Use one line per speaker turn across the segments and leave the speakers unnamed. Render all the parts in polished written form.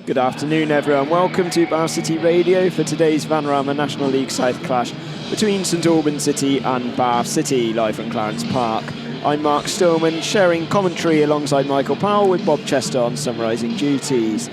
Good afternoon, everyone. Welcome to Bath City Radio for today's Vanarama National League South clash between St Albans City and Bath City, live from Clarence Park. I'm Mark Stillman, sharing commentary alongside Michael Powell with Bob Chester on summarising duties.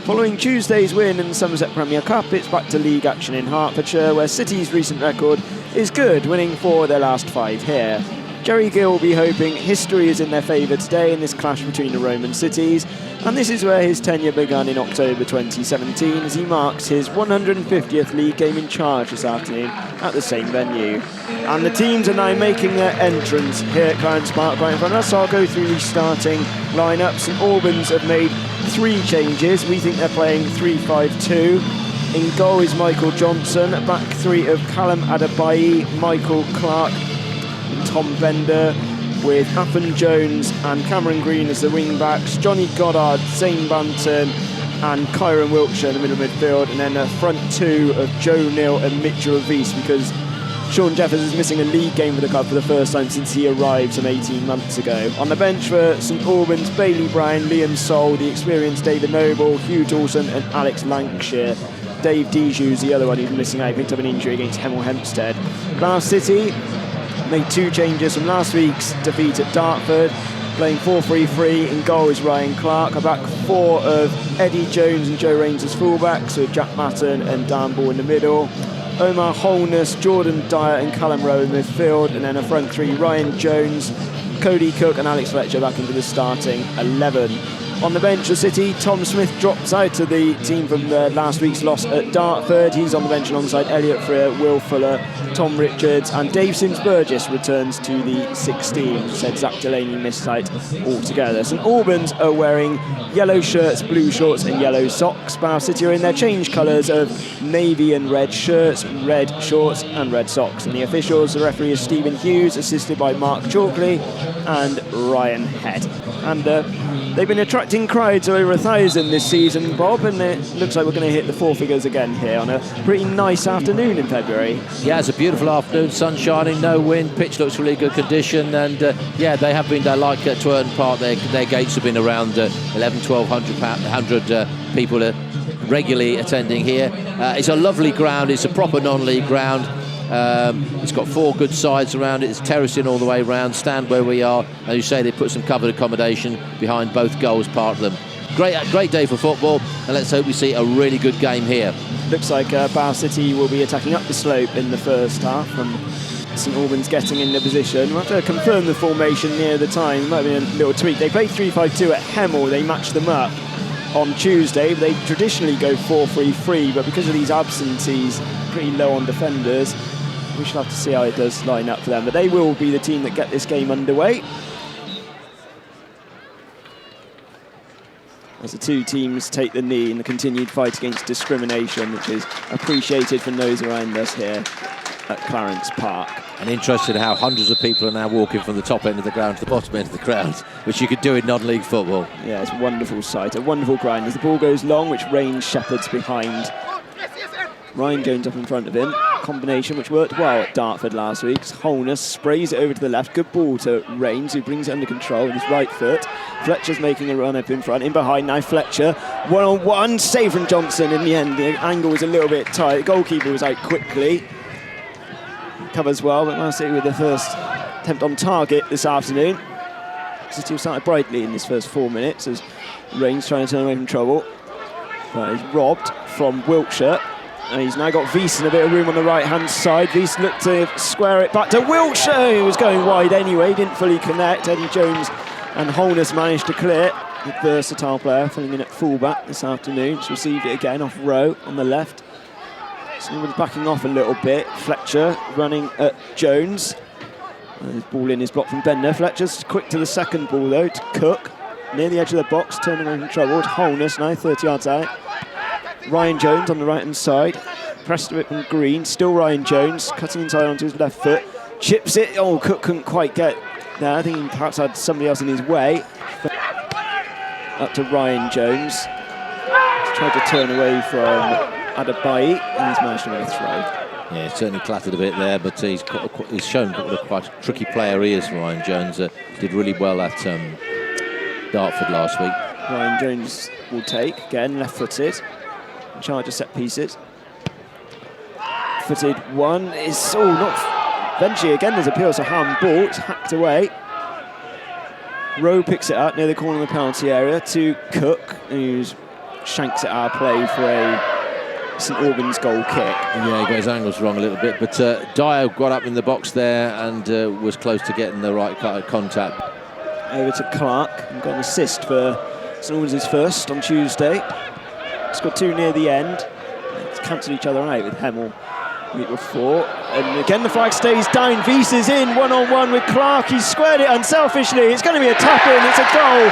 Following Tuesday's win in the Somerset Premier Cup, it's back to league action in Hertfordshire, where City's recent record is good, winning 4 of their last 5 here. Jerry Gill will be hoping history is in their favour today in this clash between the Roman cities, and this is where his tenure began in October 2017 as he marks his 150th league game in charge this afternoon at the same venue. And the teams are now making their entrance here at Clarence Park right in front of us, so I'll go through the starting lineup. St Albans have made 3 changes. We think they're playing 3-5-2. In goal is Michael Johnson, back 3 of Callum Adebayi, Michael Clark, Tom Bender, with Affan Jones and Cameron Green as the wing-backs, Johnny Goddard, Zane Banton and Kyron Wiltshire in the middle midfield, and then a front 2 of Joe Neal and Mitchell Reese, because Sean Jeffers is missing a league game for the club for the first time since he arrived some 18 months ago. On the bench for St Albans, Bailey Brown, Liam Soul, the experienced David Noble, Hugh Dawson and Alex Lancashire. Dave Dijous, the other one who's missing out, picked up an injury against Hemel Hempstead. Bath City made 2 changes from last week's defeat at Dartford, playing 4-3-3. In goal is Ryan Clark, a back 4 of Eddie Jones and Joe Rains as fullbacks, with Jack Matton and Dan Ball in the middle. Omar Holness, Jordan Dyer and Callum Rowe in midfield, and then a front 3, Ryan Jones, Cody Cook and Alex Fletcher back into the starting 11. On the bench for City, Tom Smith drops out of the team from last week's loss at Dartford. He's on the bench alongside Elliot Freer, Will Fuller, Tom Richards, and Dave Sims-Burgess returns to the 16. Said Zach Delaney missed out altogether. St Albans are wearing yellow shirts, blue shorts and yellow socks. Bath City are in their change colours of navy and red shirts, red shorts and red socks. And the officials, the referee is Stephen Hughes, assisted by Mark Chalkley and Ryan Head. And they've been attracting crowds of over 1,000 this season, Bob, and it looks like we're going to hit the 4 figures again here on a pretty nice afternoon in February.
Yeah, it's a beautiful afternoon, sun shining, no wind, pitch looks really good condition, and yeah, they have been there like at Twerton Park. Their gates have been around 1,100 people regularly attending here. It's a lovely ground, it's a proper non-league ground. It's got 4 good sides around it. It's terracing all the way around. Stand where we are. As you say, they put some covered accommodation behind both goals, part of them. Great day for football, and let's hope we see a really good game here.
Looks like Bath City will be attacking up the slope in the first half, and St Albans getting in the position. We'll have to confirm the formation near the time. It might be a little tweak. They played 3-5-2 at Hemel. They matched them up on Tuesday. They traditionally go 4-3-3, but because of these absentees, pretty low on defenders, we shall have to see how it does line up for them. But they will be the team that get this game underway, as the 2 teams take the knee in the continued fight against discrimination, which is appreciated from those around us here at Clarence Park.
And interested how hundreds of people are now walking from the top end of the ground to the bottom end of the ground, which you could do in non-league football.
Yeah, it's a wonderful sight, a wonderful grind as the ball goes long, which Rains shepherds behind. Ryan Jones up in front of him. Combination which worked well at Dartford last week. Holness sprays it over to the left. Good ball to Rains, who brings it under control with his right foot. Fletcher's making a run up in front. In behind now, Fletcher. 1-on-1. Save from Johnson in the end. The angle was a little bit tight. The goalkeeper was out quickly. Covers well, but Man City with the first attempt on target this afternoon. City started brightly in this first 4 minutes as Rains trying to turn away from trouble. But he's robbed from Wiltshire. And he's now got Wiese in a bit of room on the right-hand side. Wiese looked to square it back to Wiltshire, who was going wide anyway, didn't fully connect. Eddie Jones and Holness managed to clear. The versatile player filling in at full-back this afternoon. He's received it again off Rowe on the left. Someone's backing off a little bit. Fletcher running at Jones. And his ball in is blocked from Bender. Fletcher's quick to the second ball, though, to Cook. Near the edge of the box, turning away from trouble. Holness now 30 yards out. Ryan Jones on the right-hand side. Pressed a bit from Green. Still Ryan Jones. Cutting inside onto his left foot. Chips it. Oh, Cook couldn't quite get there. I think he perhaps had somebody else in his way. Up to Ryan Jones. He's tried to turn away from Adebayi, and he's managed to make a throw.
Yeah, he's certainly clattered a bit there, but he's shown what a quite tricky player he is, Ryan Jones. Did really well at Dartford last week.
Ryan Jones will take, again, left-footed. Charge of set pieces. Footed one is, not Benji again, there's a PLS handball, it's hacked away. Rowe picks it up near the corner of the penalty area to Cook, who shanks it out of play for a St Albans goal kick.
Yeah, he got his angles wrong a little bit, but Dyer got up in the box there and was close to getting the right contact.
Over to Clark, and got an assist for St Albans' first on Tuesday. Scored two near the end. It's cancelled each other out with Hemel the week before. And again the flag stays down. Wies is in one-on-one with Clark. He's squared it unselfishly. It's going to be a tap-in. It's a goal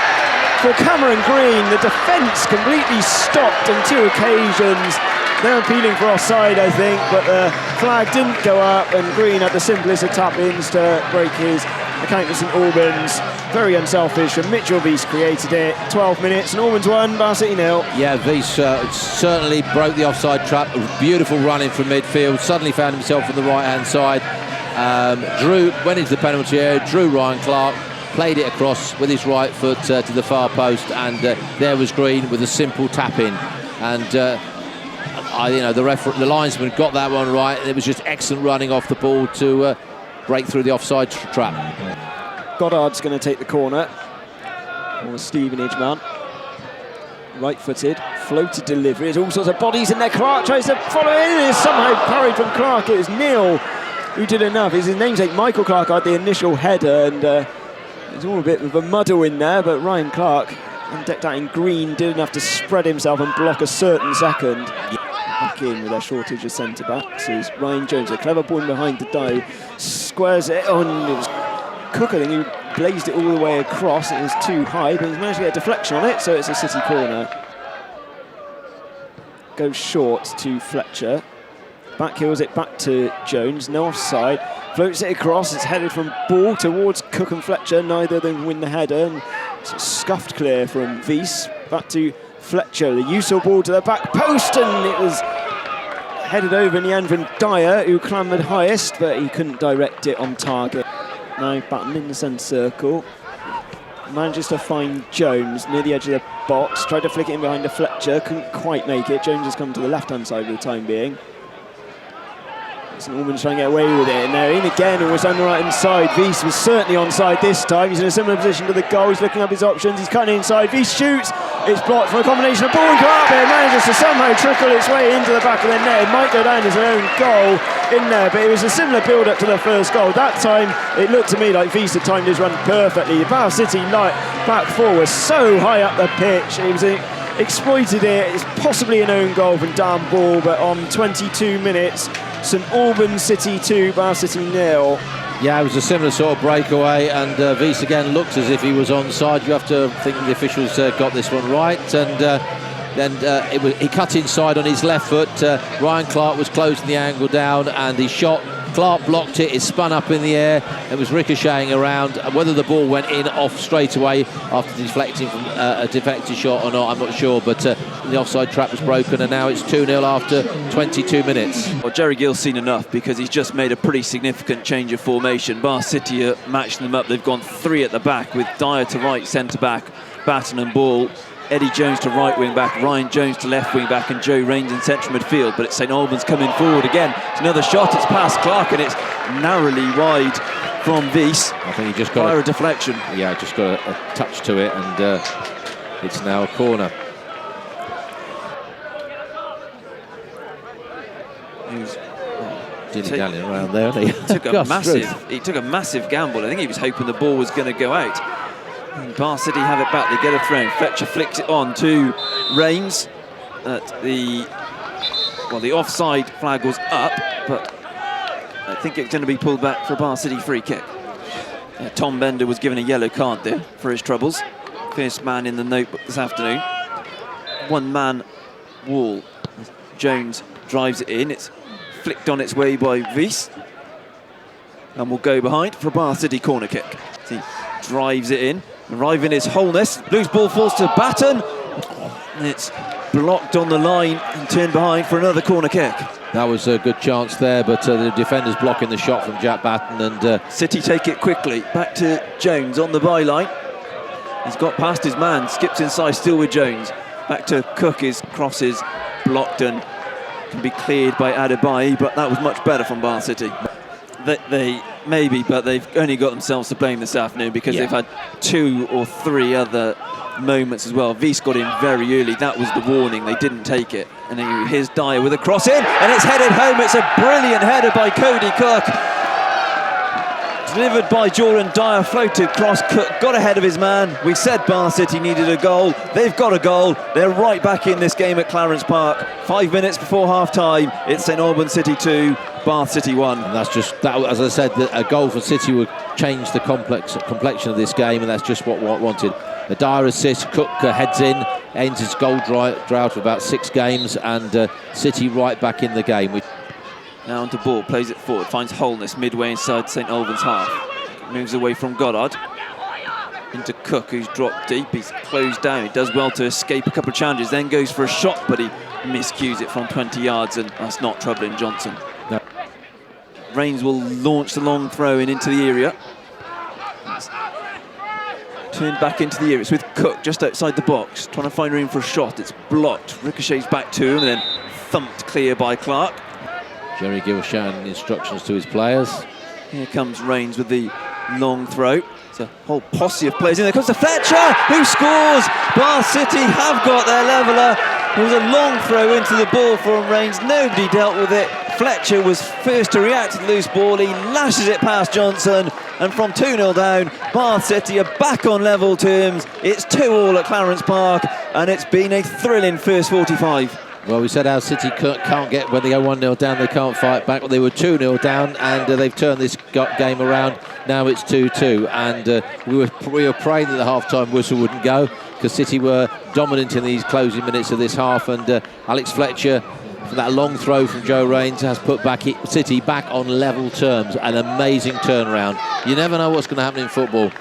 for Cameron Green. The defence completely stopped on two occasions. They're appealing for offside, I think, but the flag didn't go up, and Green had the simplest of tap-ins to break his account with St Albans. Very unselfish, and Mitchell Wies created it. 12 minutes, and Albans 1, Bar City 0.
Yeah, Wies certainly broke the offside trap. Beautiful running from midfield. Suddenly found himself on the right-hand side. Went into the penalty area, drew Ryan Clark, played it across with his right foot to the far post, and there was Green with a simple tap-in. And the linesman got that one right. It was just excellent running off the ball to break through the offside trap.
Goddard's going to take the corner. Or Stevenage man. Right-footed, floated delivery. There's all sorts of bodies in there. Clark tries to follow in. It's somehow parried from Clark. It was Neil who did enough. His namesake Michael Clark had the initial header, and there's all a bit of a muddle in there, but Ryan Clark, decked out in green, did enough to spread himself and block a certain second. Back in with their shortage of centre-backs is Ryan Jones. A clever ball behind the Dow. Squares it on. It was Cook, I think, who blazed it all the way across. It was too high, but he's managed to get a deflection on it, so it's a City corner. Goes short to Fletcher. Backheels it back to Jones. No offside. Floats it across. It's headed from ball towards Cook and Fletcher. Neither of them win the header. And it's scuffed clear from Wies. Back to Fletcher. The useful ball to the back post, and it was headed over in the end from Dyer, who clambered highest, but he couldn't direct it on target. Now Batten in the centre circle. Manages to find Jones near the edge of the box. Tried to flick it in behind to Fletcher. Couldn't quite make it. Jones has come to the left-hand side for the time being. St Albans trying to get away with it, and they're in again, and was on the right-hand side. Wies was certainly onside this time. He's in a similar position to the goal. He's looking up his options. He's cutting inside. Wies shoots. It's blocked from a combination of ball and Clark. It manages to somehow trickle its way into the back of the net. It might go down as their own goal in there, but it was a similar build-up to the first goal. That time, it looked to me like Wies had timed his run perfectly. The Powell City back four was so high up the pitch. It was exploited it. It's possibly an own goal from Dan Ball, but on 22 minutes, St Albans City 2, Bar City 0.
Yeah, it was a similar sort of breakaway, and Wies again looked as if he was onside. You have to think the officials got this one right, and then he cut inside on his left foot. Ryan Clark was closing the angle down, and he shot. Clark blocked it. It spun up in the air. It was ricocheting around. Whether the ball went in off straight away after deflecting from a deflected shot or not, I'm not sure. But the offside trap was broken, and now it's 2-0 after 22 minutes.
Well, Jerry Gill's seen enough, because he's just made a pretty significant change of formation. Bar City are matching them up. They've gone three at the back with Dyer to right centre-back, Batten and Ball. Eddie Jones to right wing back, Ryan Jones to left wing back, and Joe Rains in central midfield. But it's St Albans coming forward again. It's another shot. It's past Clark, and it's narrowly wide from Wies.
I think he just got
a deflection.
Yeah, just got a touch to it, and it's now a corner. Dilly-dallying around there.
He took a massive gamble. I think he was hoping the ball was going to go out. Bar City have it back. They get a throw. Fletcher flicks it on to Rains. The offside flag was up, but I think it's going to be pulled back for a Bar City free kick. Tom Bender was given a yellow card there for his troubles. First man in the notebook this afternoon. One-man wall. Jones drives it in. It's flicked on its way by Wies, and will go behind for a Bar City corner kick. He drives it in. Arriving his wholeness. Loose ball falls to Batten. And it's blocked on the line and turned behind for another corner kick.
That was a good chance there, but the defender's blocking the shot from Jack Batten, and
City take it quickly. Back to Jones on the byline. He's got past his man, skips inside, still with Jones. Back to Cook, his cross is blocked and can be cleared by Adebayi, but that was much better from Bath City. They maybe, but they've only got themselves to blame this afternoon because they've had 2 or 3 other moments as well. Vies got in very early, that was the warning, they didn't take it. And then here's Dyer with a cross in, and it's headed home. It's a brilliant header by Cody Cook. Delivered by Jordan Dyer, floated cross, Cook got ahead of his man. We said Bath City needed a goal, they've got a goal. They're right back in this game at Clarence Park. 5 minutes before half-time, it's St Albans City 2, Bath City 1.
And that's just, that, as I said, a goal for City would change the complexion of this game, and that's just what wanted. The Dyer assist, Cook heads in, ends his goal drought of about 6 games, and City right back in the game.
Now onto ball, plays it forward, finds Holness midway inside St Albans half. Moves away from Goddard. Into Cook, who's dropped deep, he's closed down. He does well to escape a couple of challenges, then goes for a shot, but he miscues it from 20 yards, and that's not troubling Johnson.
No.
Rains will launch the long throw in into the area. Turned back into the area. It's with Cook just outside the box, trying to find room for a shot. It's blocked. Ricochets back to him and then thumped clear by Clark.
Jerry Gill shouting instructions to his players.
Here comes Rains with the long throw. It's a whole posse of players in there. Comes to Fletcher, who scores. Bath City have got their leveller. There was a long throw into the ball from Rains. Nobody dealt with it. Fletcher was first to react to the loose ball. He lashes it past Johnson. And from 2-0 down, Bath City are back on level terms. It's 2-2 at Clarence Park, and it's been a thrilling first 45.
Well, we said how City can't get, when they go 1-0 down, they can't fight back. Well, they were 2-0 down, and they've turned this game around. Now it's 2-2, and we were praying that the half-time whistle wouldn't go, because City were dominant in these closing minutes of this half, and Alex Fletcher, for that long throw from Joe Rains, has put City back on level terms. An amazing turnaround. You never know what's going to happen in football.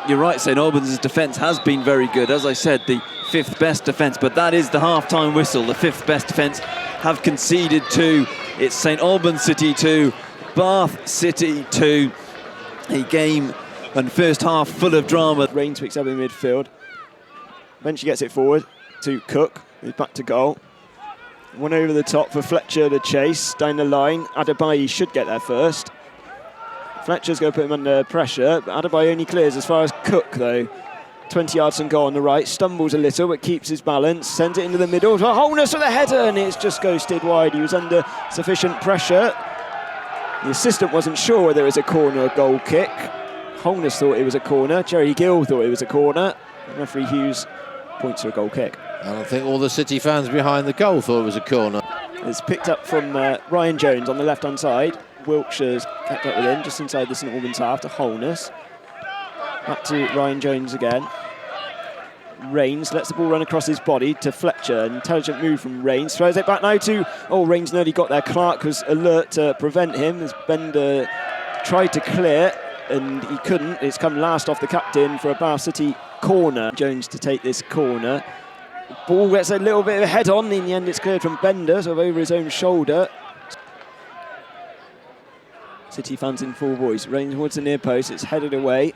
You're right, St Albans' defence has been very good. As I said, the 5th best defence, but that is the half-time whistle. The 5th best defence have conceded 2. It's St Albans City 2, Bath City 2. A game and first half full of drama.
Rains picks up in midfield. Eventually gets it forward to Cook, who's back to goal. One over the top for Fletcher to chase down the line. Adebayi should get there first. Fletcher's going to put him under pressure, but Adebayi only clears as far as Cook, though. 20 yards from goal on the right, stumbles a little, but keeps his balance, sends it into the middle. Holness with a header, and it's just ghosted wide. He was under sufficient pressure. The assistant wasn't sure whether it was a corner or goal kick. Holness thought it was a corner. Jerry Gill thought it was a corner. Referee Hughes points to a goal kick.
I don't think all the City fans behind the goal thought it was a corner.
It's picked up from Ryan Jones on the left-hand side. Wiltshire's kept up with him just inside the St Albans half to Holness. Back to Ryan Jones again. Rains lets the ball run across his body to Fletcher. Intelligent move from Rains. Throws it back now to... Oh, Rains nearly got there. Clark was alert to prevent him as Bender tried to clear and he couldn't. It's come last off the captain for a Bath City corner. Jones to take this corner. Ball gets a little bit of a head on. In the end, it's cleared from Bender, sort of over his own shoulder. City fans in full voice. Rains towards the near post. It's headed away.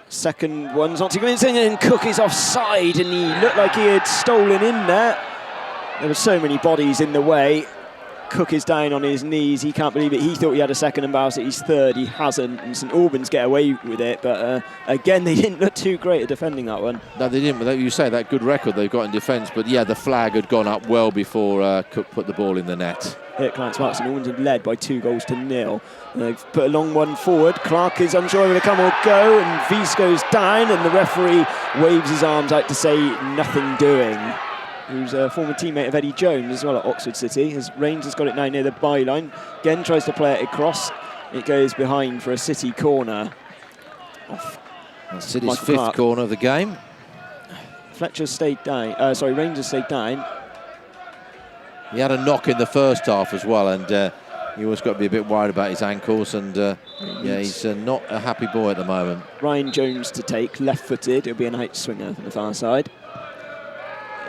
Second one's not too convincing, and Cook is offside, and he looked like he had stolen in there. There were so many bodies in the way. Cook is down on his knees. He can't believe it. He thought he had a second and Bath City's third. He hasn't, and St Albans get away with it. But again, they didn't look too great at defending that one.
No, they didn't. But you say that good record they've got in defence. But yeah, the flag had gone up well before Cook put the ball in the net.
Here at Clarence Park, St Albans have led by 2-0. They've put a long one forward. Clark is unsure whether to come or go, and Vies goes down, and the referee waves his arms out to say nothing doing. Who's a former teammate of Eddie Jones as well at Oxford City. As Rains has got it now near the byline. Again tries to play it across. It goes behind for a City corner.
That's City's 5th corner of the game.
Fletcher stayed down. Rains has stayed down.
He had a knock in the first half as well, and he always got to be a bit worried about his ankles, and yeah, he's not a happy boy at the moment. Ryan
Jones to take, left-footed. It'll be an out swinger from the far side.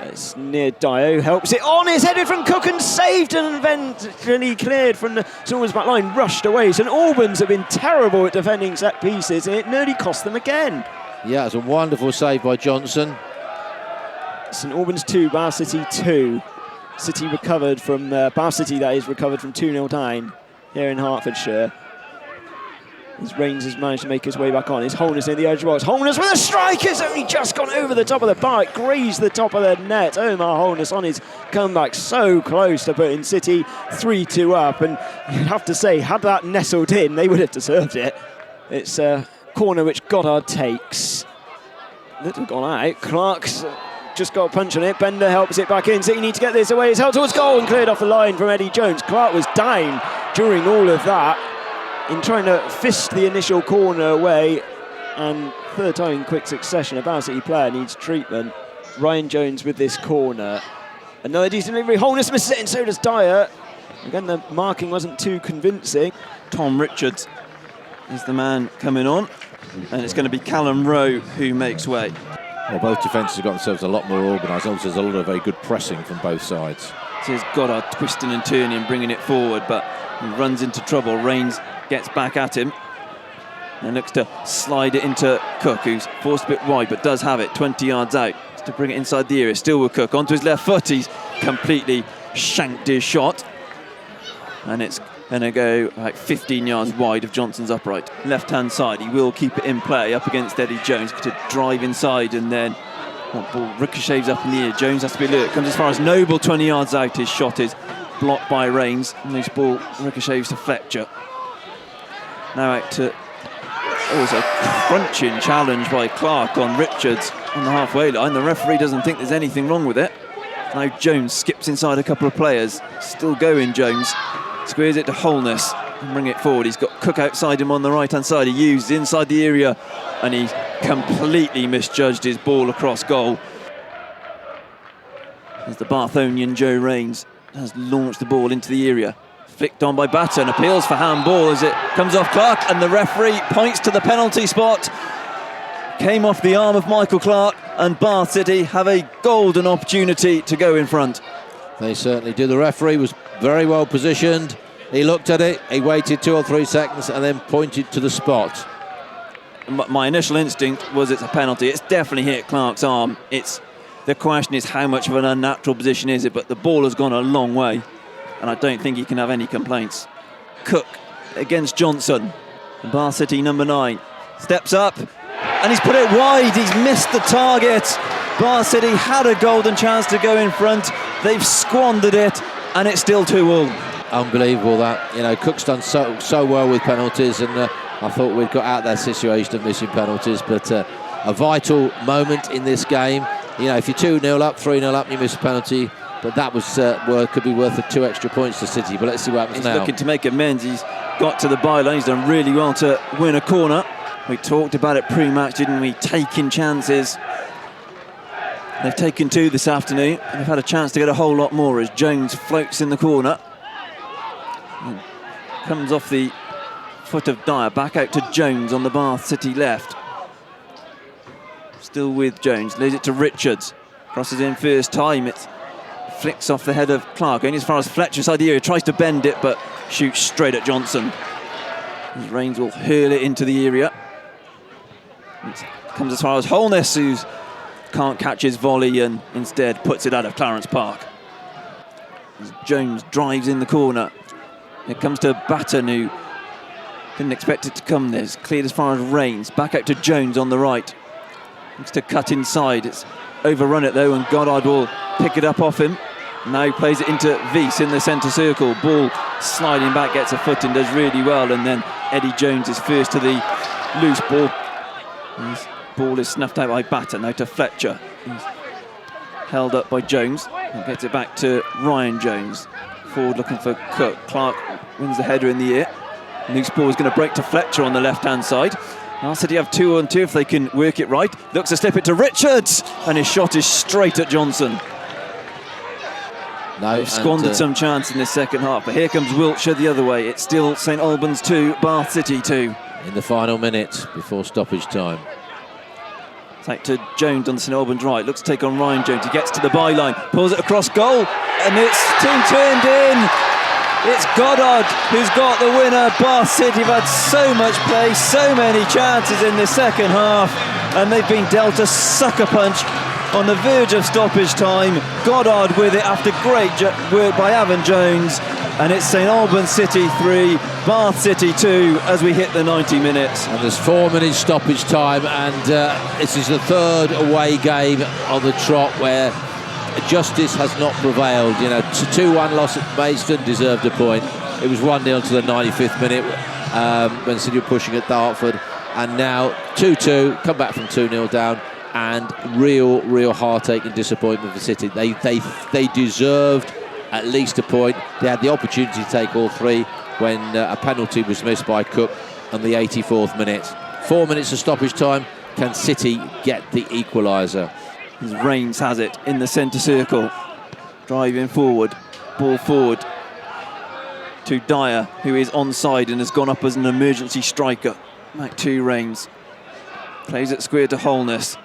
It's near Dyer, who helps it on. It's headed from Cook and saved, and eventually cleared from the St Albans back line, rushed away. St Albans have been terrible at defending set pieces, and it nearly cost them again.
Yeah, it's a wonderful save by Johnson.
St Albans 2, Bath City 2. City recovered from, Bath City that is, recovered from 2-0 down here in Hertfordshire. As Rains has managed to make his way back on. It's Holness in the edge box. Holness with a strike! It's only just gone over the top of the bar. It grazed the top of the net. Omar Holness on his comeback, so close to putting City 3-2 up. And you'd have to say, had that nestled in, they would have deserved it. It's a corner which Goddard takes. Little gone out. Clark's just got a punch on it. Bender helps it back in. City need to get this away. It's held towards goal and cleared off the line from Eddie Jones. Clark was down during all of that in trying to fist the initial corner away, and third time in quick succession, a Bath City player needs treatment. Ryan Jones with this corner. Another decent delivery. Holness misses it, and so does Dyer. Again, the marking wasn't too convincing.
Tom Richards is the man coming on, and it's going to be Callum Rowe who makes way.
Well, both defences have got themselves a lot more organised. Obviously, there's a lot of very good pressing from both sides.
Here's Goddard twisting and turning and bringing it forward, but he runs into trouble. Rains gets back at him and looks to slide it into Cook, who's forced a bit wide but does have it 20 yards out. Just to bring it inside the area. Still with Cook onto his left foot. He's completely shanked his shot, and it's going to go like 15 yards wide of Johnson's upright. Left hand side, he will keep it in play up against Eddie Jones to drive inside, and then ball ricochets up in the air. Jones has to be alert. Comes as far as Noble 20 yards out. His shot is blocked by Rains, and this ball ricochets to Fletcher. Now out to, it's a crunching challenge by Clark on Richards on the halfway line. The referee doesn't think there's anything wrong with it. Now Jones skips inside a couple of players. Still going, Jones. Squares it to Holness and bring it forward. He's got Cook outside him on the right-hand side. He used inside the area, and he completely misjudged his ball across goal. As the Barthonian Joe Rains has launched the ball into the area. Flicked on by Batten, appeals for handball as it comes off Clark, and the referee points to the penalty spot. Came off the arm of Michael Clark, and Bath City have a golden opportunity to go in front.
They certainly do. The referee was very well positioned. He looked at it, he waited 2 or 3 seconds and then pointed to the spot.
My initial instinct was it's a penalty. It's definitely hit Clark's arm. The question is how much of an unnatural position is it, but the ball has gone a long way, and I don't think he can have any complaints. Cook against Johnson. And Bath City number 9 steps up, and he's put it wide. He's missed the target. Bath City had a golden chance to go in front. They've squandered it, and it's still 2-2.
Unbelievable that. You know, Cook's done so well with penalties, and I thought we'd got out of that situation of missing penalties, but a vital moment in this game. You know, if you're 2-0 up, 3-0 up, you miss a penalty. But that was could be worth the 2 extra points to City. But let's see what happens now.
He's looking to make amends. He's got to the byline. He's done really well to win a corner. We talked about it pre-match, didn't we? Taking chances. They've taken 2 this afternoon, and they've had a chance to get a whole lot more as Jones floats in the corner. And comes off the foot of Dyer. Back out to Jones on the Bath City left. Still with Jones. Leaves it to Richards. Crosses in first time. It flicks off the head of Clark. Going as far as Fletcher's side of the area. Tries to bend it, but shoots straight at Johnson. As Rains will hurl it into the area. It comes as far as Holness, who can't catch his volley and instead puts it out of Clarence Park. As Jones drives in the corner. It comes to Batten, who didn't expect it to come there. It's cleared as far as Rains. Back out to Jones on the right. Looks to cut inside. It's overrun it though, and Goddard will pick it up off him. Now he plays it into Wiese in the centre circle. Ball sliding back, gets a foot and does really well. And then Eddie Jones is first to the loose ball. His ball is snuffed out by Batten. Now to Fletcher. He's held up by Jones. And gets it back to Ryan Jones. Forward looking for Cook. Clark wins the header in the air. Loose ball is going to break to Fletcher on the left-hand side. Now City have 2-on-2 if they can work it right. Looks to slip it to Richards, and his shot is straight at Johnson.
No,
they've squandered some chance in this second half, but here comes Wiltshire the other way. It's still St Albans 2, Bath City 2.
In the final minute before stoppage time.
Take to Jones on the St Albans right. Looks to take on Ryan Jones. He gets to the byline, pulls it across goal, and it's turned in. It's Goddard who's got the winner. Bath City have had so much play, so many chances in the second half. and they've been dealt a sucker punch on the verge of stoppage time. Goddard with it after great work by Avan Jones, and it's St Albans City 3, Bath City 2 as we hit the 90 minutes.
And there's 4 minutes stoppage time, and this is the third away game on the trot where justice has not prevailed. You know, 2-1 loss at Maidstone, deserved a point. It was 1-0 to the 95th minute when City were pushing at Dartford, and now 2-2, come back from 2-0 down, and real heartache and disappointment for City. They deserved at least a point. They had the opportunity to take all three when a penalty was missed by Cook on the 84th minute. 4 minutes of stoppage time. Can City get the equaliser?
Reigns has it in the centre circle, driving forward, ball forward to Dyer, who is onside and has gone up as an emergency striker. Back to Reigns, plays it square to Holness.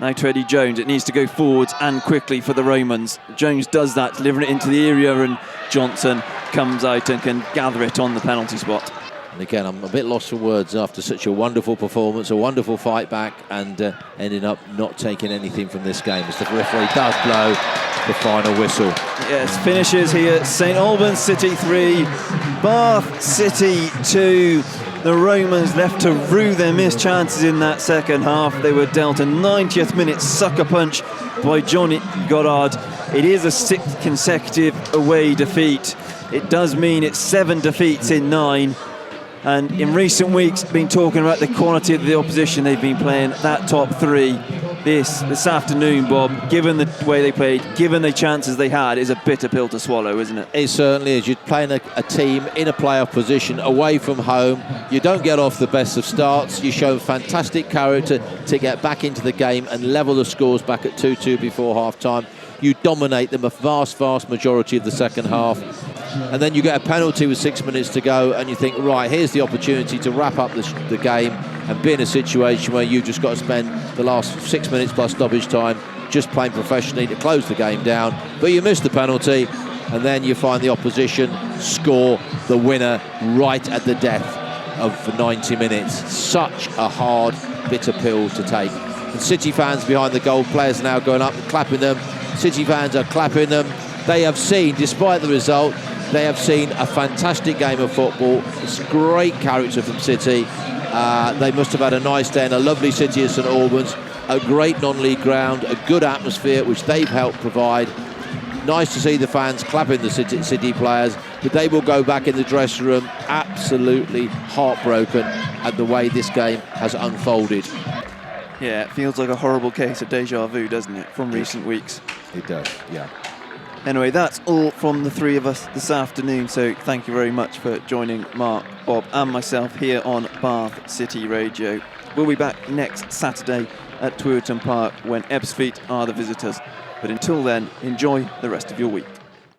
Now to Eddie Jones. It needs to go forwards and quickly for the Romans. Jones does that, delivering it into the area, and Johnson comes out and can gather it on the penalty spot.
And again, I'm a bit lost for words after such a wonderful performance, a wonderful fight back, and ending up not taking anything from this game as the referee does blow the final whistle.
Yes, finishes here. St Albans City 3, Bath City 2. The Romans left to rue their missed chances in that second half. They were dealt a 90th minute sucker punch by Johnny Goddard. It is a 6th consecutive away defeat. It does mean it's 7 defeats in 9. And in recent weeks, been talking about the quality of the opposition they've been playing, that top three. This afternoon, Bob, given the way they played, given the chances they had, is a bitter pill to swallow, isn't it?
It certainly is. You're playing a team in a playoff position away from home. You don't get off the best of starts. You show fantastic character to get back into the game and level the scores back at 2-2 before half-time. You dominate them a vast majority of the second half. And then you get a penalty with 6 minutes to go, and you think, right, here's the opportunity to wrap up the game and be in a situation where you've just got to spend the last 6 minutes plus stoppage time just playing professionally to close the game down. But you miss the penalty, and then you find the opposition score the winner right at the death of 90 minutes. Such a hard, bitter pill to take. And City fans behind the goal, players are now going up and clapping them. City fans are clapping them. They have seen, despite the result, they have seen a fantastic game of football. It's great character from City. They must have had a nice day in a lovely city of St Albans, a great non-league ground, a good atmosphere which they've helped provide. Nice to see the fans clapping the City players, but they will go back in the dressing room absolutely heartbroken at the way this game has unfolded.
Yeah, it feels like a horrible case of deja vu, doesn't it, from recent weeks?
It does, yeah.
Anyway, that's all from the three of us this afternoon, so thank you very much for joining Mark, Bob and myself here on Bath City Radio. We'll be back next Saturday at Twerton Park when Ebbsfleet are the visitors. But until then, enjoy the rest of your week.